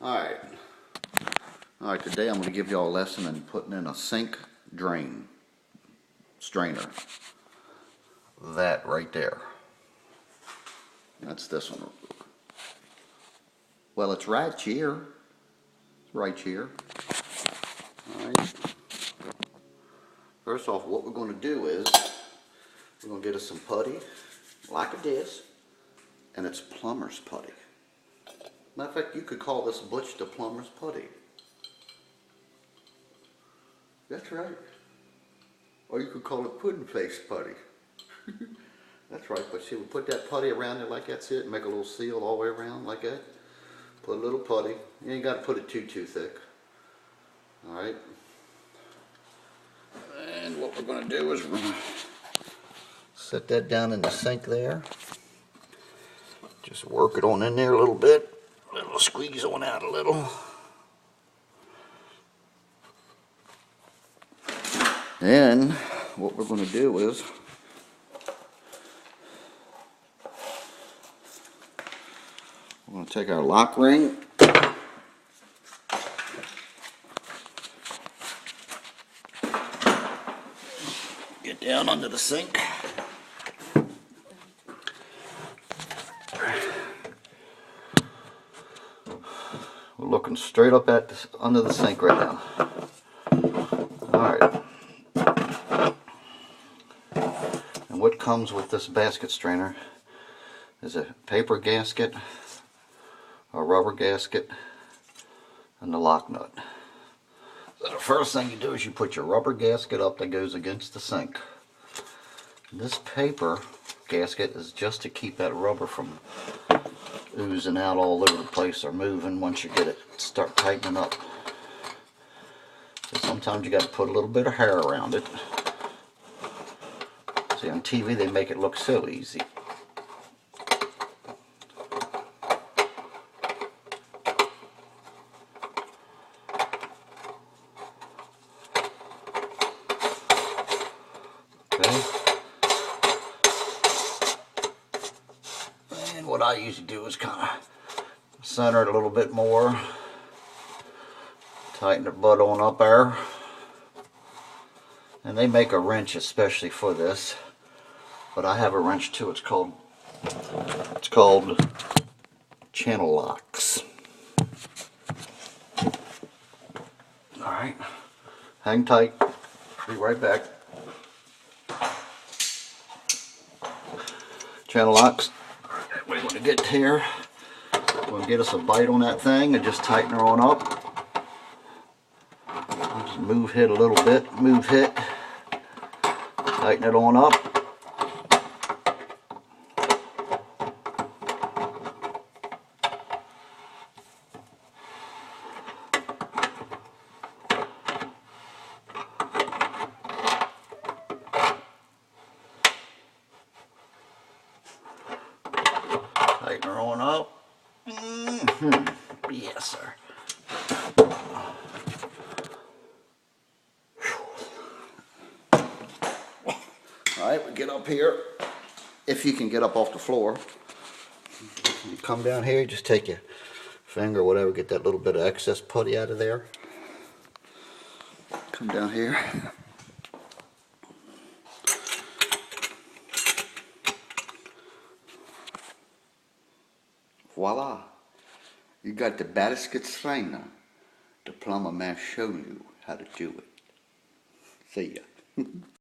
Alright, today I'm going to give y'all a lesson in putting in a sink drain strainer. That right there. That's this one. Well, it's right here. It's right here. Alright. First off, what we're going to do is we're going to get us some putty, like this, and it's plumber's putty. Matter of fact, you could call this Butch the plumber's putty. That's right. Or you could call it pudding face putty. That's right, but see, we put that putty around it like that's it, and make a little seal all the way around like that. Put a little putty. You ain't got to put it too thick. Alright. And what we're going to do is we're going to set that down in the sink there. Just work it on in there a little bit. A little squeeze on out a little. Then what we're going to do is we're going to take our lock ring, get down under the sink. We're looking straight up at this, under the sink right now. Alright. And what comes with this basket strainer is a paper gasket, a rubber gasket, and the lock nut. So the first thing you do is you put your rubber gasket up that goes against the sink. This paper gasket is just to keep that rubber from oozing out all over the place or moving once you get it start tightening up. So sometimes you got to put a little bit of hair around it. See, on TV they make it look so easy. Okay. And what I usually do is kind of center it a little bit more, tighten the butt on up there, and they make a wrench especially for this, but I have a wrench too. It's called channel locks. Alright, hang tight, be right back. Channel locks, we're going to get here. We'll get us a bite on that thing and just tighten her on up. Just move it a little bit, move it, tighten it on up. Tighten her on up. Yes, sir. Alright, we get up here. If you can get up off the floor. You come down here, just take your finger or whatever, get that little bit of excess putty out of there. Come down here. Voila! You got the basket strainer. The plumber man show you how to do it. See ya.